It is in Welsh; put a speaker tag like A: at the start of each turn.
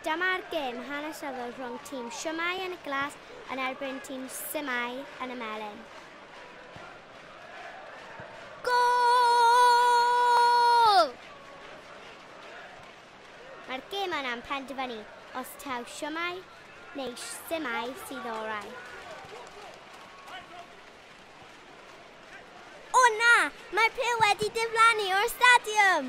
A: Dyma'r gêm hanesyddol rhwng tîm Siwmai yn y glas yn erbyn tîm Simai yn y melyn. Gol! Mae'r gêm yna'n penderfynu os taw Siwmai neu Simai sydd orau. O na! Mae'r pêl wedi diflannu o'r stadiwm!